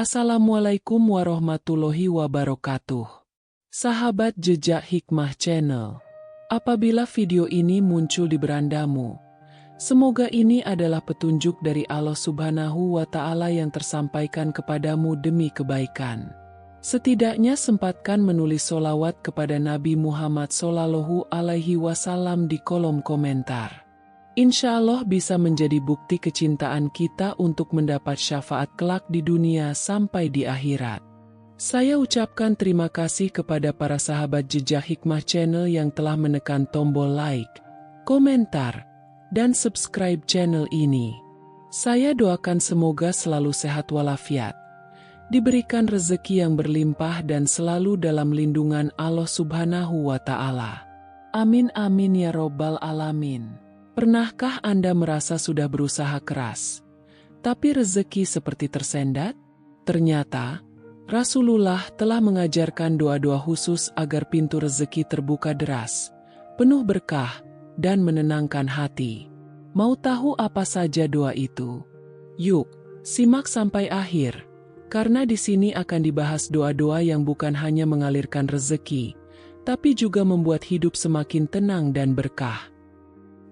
Assalamualaikum warahmatullahi wabarakatuh. Sahabat Jejak Hikmah Channel. Apabila video ini muncul di berandamu, semoga ini adalah petunjuk dari Allah Subhanahu wa Ta'ala yang tersampaikan kepadamu demi kebaikan. Setidaknya sempatkan menulis sholawat kepada Nabi Muhammad SAW di kolom komentar. Insya Allah bisa menjadi bukti kecintaan kita untuk mendapat syafaat kelak di dunia sampai di akhirat. Saya ucapkan terima kasih kepada para sahabat Jejak Hikmah Channel yang telah menekan tombol like, komentar, dan subscribe channel ini. Saya doakan semoga selalu sehat walafiat, diberikan rezeki yang berlimpah dan selalu dalam lindungan Allah Subhanahu wa Ta'ala. Amin amin ya robbal alamin. Pernahkah Anda merasa sudah berusaha keras, tapi rezeki seperti tersendat? Ternyata, Rasulullah telah mengajarkan doa-doa khusus agar pintu rezeki terbuka deras, penuh berkah, dan menenangkan hati. Mau tahu apa saja doa itu? Yuk, simak sampai akhir, karena di sini akan dibahas doa-doa yang bukan hanya mengalirkan rezeki, tapi juga membuat hidup semakin tenang dan berkah.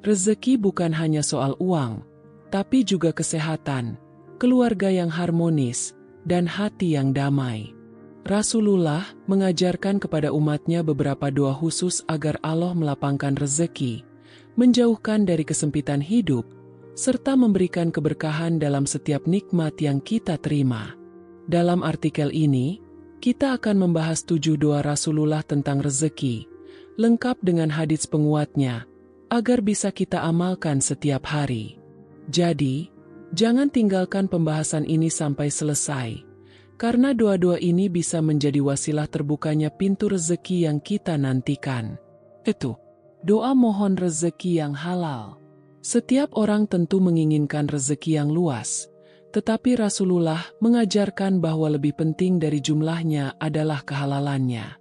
Rezeki bukan hanya soal uang, tapi juga kesehatan, keluarga yang harmonis, dan hati yang damai. Rasulullah mengajarkan kepada umatnya beberapa doa khusus agar Allah melapangkan rezeki, menjauhkan dari kesempitan hidup, serta memberikan keberkahan dalam setiap nikmat yang kita terima. Dalam artikel ini, kita akan membahas 7 doa Rasulullah tentang rezeki, lengkap dengan hadits penguatnya, agar bisa kita amalkan setiap hari. Jadi, jangan tinggalkan pembahasan ini sampai selesai, karena doa-doa ini bisa menjadi wasilah terbukanya pintu rezeki yang kita nantikan. Itu, doa mohon rezeki yang halal. Setiap orang tentu menginginkan rezeki yang luas, tetapi Rasulullah mengajarkan bahwa lebih penting dari jumlahnya adalah kehalalannya.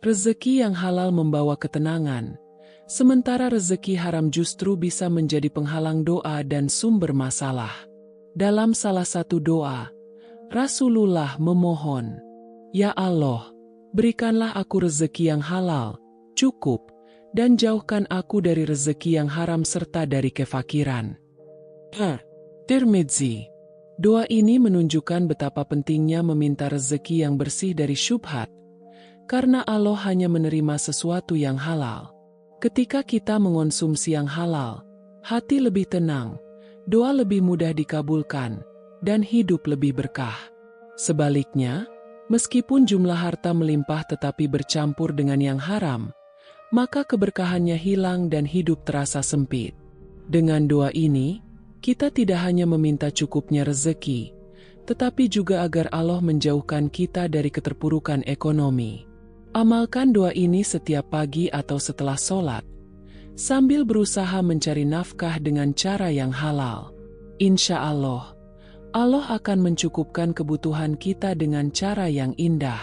Rezeki yang halal membawa ketenangan, sementara rezeki haram justru bisa menjadi penghalang doa dan sumber masalah. Dalam salah satu doa, Rasulullah memohon, "Ya Allah, berikanlah aku rezeki yang halal, cukup, dan jauhkan aku dari rezeki yang haram serta dari kefakiran." Tirmidzi. Doa ini menunjukkan betapa pentingnya meminta rezeki yang bersih dari syubhat, karena Allah hanya menerima sesuatu yang halal. Ketika kita mengonsumsi yang halal, hati lebih tenang, doa lebih mudah dikabulkan, dan hidup lebih berkah. Sebaliknya, meskipun jumlah harta melimpah tetapi bercampur dengan yang haram, maka keberkahannya hilang dan hidup terasa sempit. Dengan doa ini, kita tidak hanya meminta cukupnya rezeki, tetapi juga agar Allah menjauhkan kita dari keterpurukan ekonomi. Amalkan doa ini setiap pagi atau setelah sholat, sambil berusaha mencari nafkah dengan cara yang halal. Insya Allah, Allah akan mencukupkan kebutuhan kita dengan cara yang indah.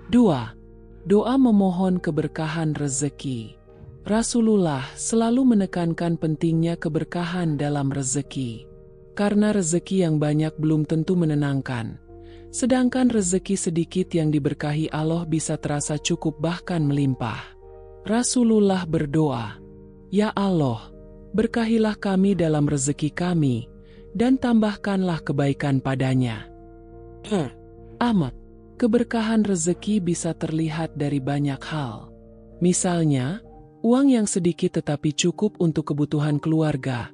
2. Doa memohon keberkahan rezeki. Rasulullah selalu menekankan pentingnya keberkahan dalam rezeki. Karena rezeki yang banyak belum tentu menenangkan, sedangkan rezeki sedikit yang diberkahi Allah bisa terasa cukup bahkan melimpah. Rasulullah berdoa, "Ya Allah, berkahilah kami dalam rezeki kami, dan tambahkanlah kebaikan padanya." Amat, keberkahan rezeki bisa terlihat dari banyak hal. Misalnya, uang yang sedikit tetapi cukup untuk kebutuhan keluarga,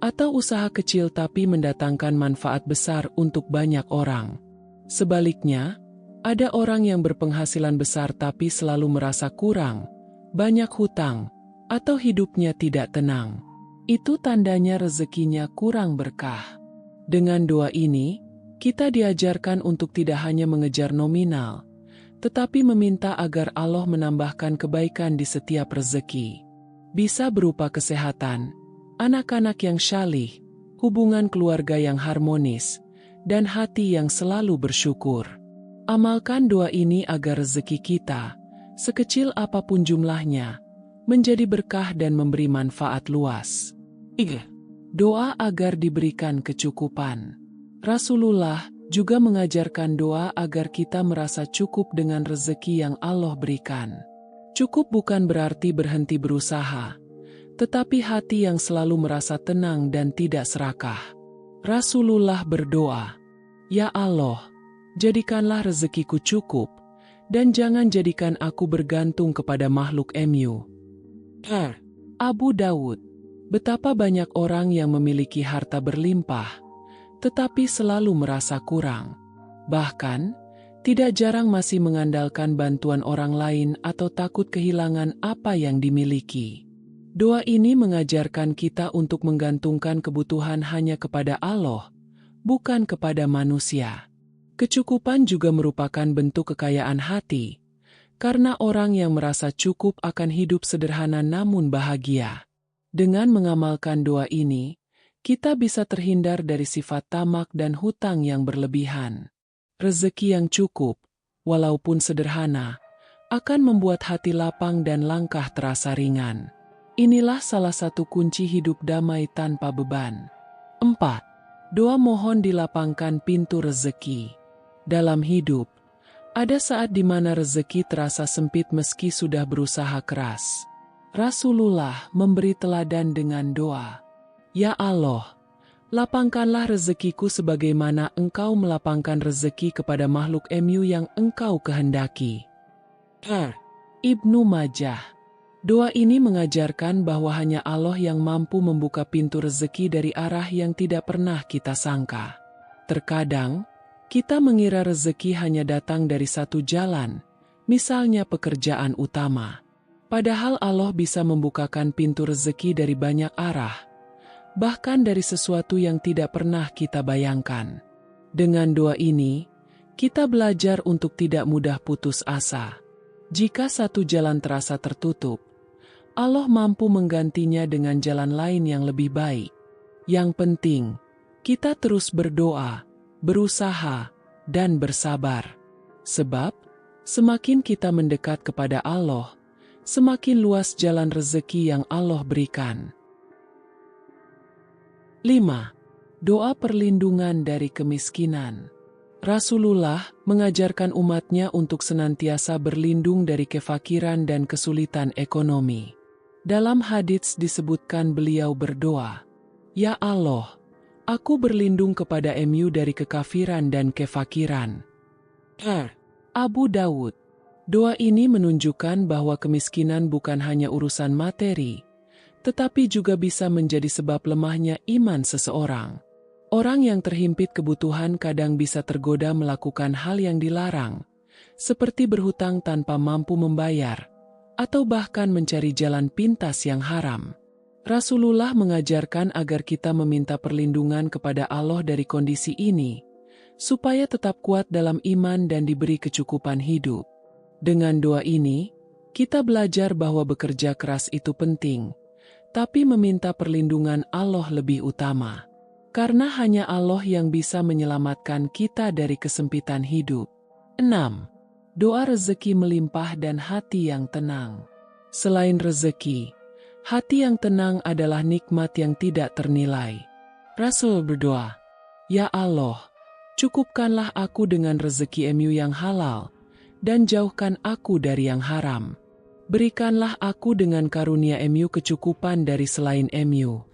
atau usaha kecil tapi mendatangkan manfaat besar untuk banyak orang. Sebaliknya, ada orang yang berpenghasilan besar tapi selalu merasa kurang, banyak hutang, atau hidupnya tidak tenang. Itu tandanya rezekinya kurang berkah. Dengan doa ini, kita diajarkan untuk tidak hanya mengejar nominal, tetapi meminta agar Allah menambahkan kebaikan di setiap rezeki. Bisa berupa kesehatan, anak-anak yang syalih, hubungan keluarga yang harmonis, dan hati yang selalu bersyukur. Amalkan doa ini agar rezeki kita, sekecil apapun jumlahnya, menjadi berkah dan memberi manfaat luas. Doa agar diberikan kecukupan. Rasulullah juga mengajarkan doa agar kita merasa cukup dengan rezeki yang Allah berikan. Cukup bukan berarti berhenti berusaha, tetapi hati yang selalu merasa tenang dan tidak serakah. Rasulullah berdoa, "Ya Allah, jadikanlah rezekiku cukup, dan jangan jadikan aku bergantung kepada makhluk MU." Abu Dawud. Betapa banyak orang yang memiliki harta berlimpah, tetapi selalu merasa kurang. Bahkan, tidak jarang masih mengandalkan bantuan orang lain atau takut kehilangan apa yang dimiliki. Doa ini mengajarkan kita untuk menggantungkan kebutuhan hanya kepada Allah, bukan kepada manusia. Kecukupan juga merupakan bentuk kekayaan hati, karena orang yang merasa cukup akan hidup sederhana namun bahagia. Dengan mengamalkan doa ini, kita bisa terhindar dari sifat tamak dan hutang yang berlebihan. Rezeki yang cukup, walaupun sederhana, akan membuat hati lapang dan langkah terasa ringan. Inilah salah satu kunci hidup damai tanpa beban. 4. Doa mohon dilapangkan pintu rezeki. Dalam hidup, ada saat di mana rezeki terasa sempit meski sudah berusaha keras. Rasulullah memberi teladan dengan doa, "Ya Allah, lapangkanlah rezekiku sebagaimana Engkau melapangkan rezeki kepada makhluk MU yang Engkau kehendaki." Ibnu Majah. Doa ini mengajarkan bahwa hanya Allah yang mampu membuka pintu rezeki dari arah yang tidak pernah kita sangka. Terkadang, kita mengira rezeki hanya datang dari satu jalan, misalnya pekerjaan utama. Padahal Allah bisa membukakan pintu rezeki dari banyak arah, bahkan dari sesuatu yang tidak pernah kita bayangkan. Dengan doa ini, kita belajar untuk tidak mudah putus asa. Jika satu jalan terasa tertutup, Allah mampu menggantinya dengan jalan lain yang lebih baik. Yang penting, kita terus berdoa, berusaha, dan bersabar. Sebab, semakin kita mendekat kepada Allah, semakin luas jalan rezeki yang Allah berikan. 5. Doa perlindungan dari kemiskinan. Rasulullah mengajarkan umatnya untuk senantiasa berlindung dari kefakiran dan kesulitan ekonomi. Dalam hadits disebutkan beliau berdoa, "Ya Allah, aku berlindung kepada MU dari kekafiran dan kefakiran." Abu Dawud. Doa ini menunjukkan bahwa kemiskinan bukan hanya urusan materi, tetapi juga bisa menjadi sebab lemahnya iman seseorang. Orang yang terhimpit kebutuhan kadang bisa tergoda melakukan hal yang dilarang, seperti berhutang tanpa mampu membayar, atau bahkan mencari jalan pintas yang haram. Rasulullah mengajarkan agar kita meminta perlindungan kepada Allah dari kondisi ini, supaya tetap kuat dalam iman dan diberi kecukupan hidup. Dengan doa ini, kita belajar bahwa bekerja keras itu penting, tapi meminta perlindungan Allah lebih utama. Karena hanya Allah yang bisa menyelamatkan kita dari kesempitan hidup. 6. Doa rezeki melimpah dan hati yang tenang. Selain rezeki, hati yang tenang adalah nikmat yang tidak ternilai. Rasul berdoa, "Ya Allah, cukupkanlah aku dengan rezeki MU yang halal, dan jauhkan aku dari yang haram. Berikanlah aku dengan karunia MU kecukupan dari selain MU."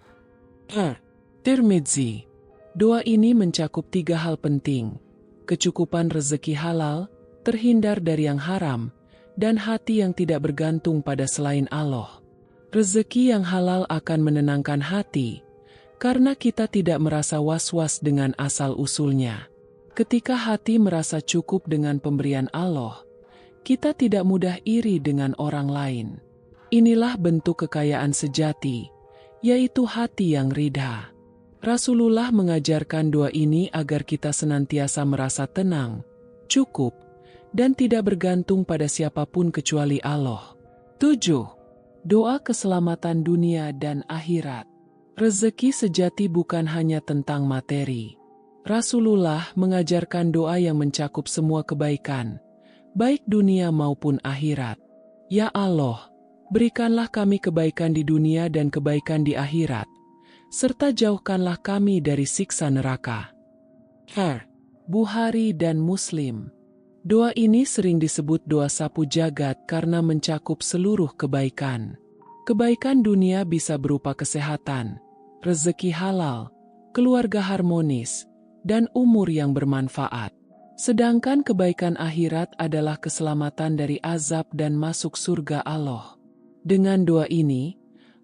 Tirmidzi. Doa ini mencakup 3 hal penting: kecukupan rezeki halal, terhindar dari yang haram, dan hati yang tidak bergantung pada selain Allah. Rezeki yang halal akan menenangkan hati, karena kita tidak merasa was-was dengan asal-usulnya. Ketika hati merasa cukup dengan pemberian Allah, kita tidak mudah iri dengan orang lain. Inilah bentuk kekayaan sejati, yaitu hati yang ridha. Rasulullah mengajarkan doa ini agar kita senantiasa merasa tenang, cukup, dan tidak bergantung pada siapapun kecuali Allah. 7. Doa keselamatan dunia dan akhirat. Rezeki sejati bukan hanya tentang materi. Rasulullah mengajarkan doa yang mencakup semua kebaikan, baik dunia maupun akhirat. "Ya Allah, berikanlah kami kebaikan di dunia dan kebaikan di akhirat, serta jauhkanlah kami dari siksa neraka." Bukhari dan Muslim. Doa ini sering disebut doa sapu jagat karena mencakup seluruh kebaikan. Kebaikan dunia bisa berupa kesehatan, rezeki halal, keluarga harmonis, dan umur yang bermanfaat. Sedangkan kebaikan akhirat adalah keselamatan dari azab dan masuk surga Allah. Dengan doa ini,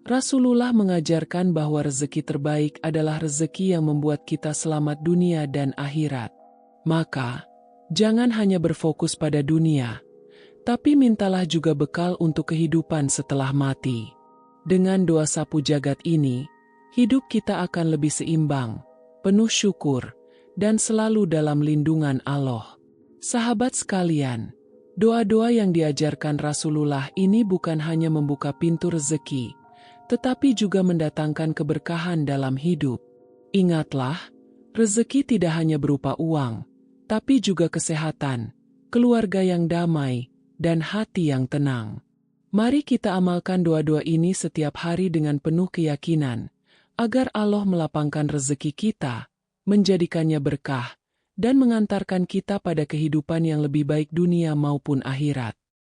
Rasulullah mengajarkan bahwa rezeki terbaik adalah rezeki yang membuat kita selamat dunia dan akhirat. Maka, jangan hanya berfokus pada dunia, tapi mintalah juga bekal untuk kehidupan setelah mati. Dengan doa sapu jagat ini, hidup kita akan lebih seimbang, penuh syukur, dan selalu dalam lindungan Allah. Sahabat sekalian, doa-doa yang diajarkan Rasulullah ini bukan hanya membuka pintu rezeki, tetapi juga mendatangkan keberkahan dalam hidup. Ingatlah, rezeki tidak hanya berupa uang, tapi juga kesehatan, keluarga yang damai, dan hati yang tenang. Mari kita amalkan doa-doa ini setiap hari dengan penuh keyakinan, agar Allah melapangkan rezeki kita, menjadikannya berkah, dan mengantarkan kita pada kehidupan yang lebih baik dunia maupun akhirat.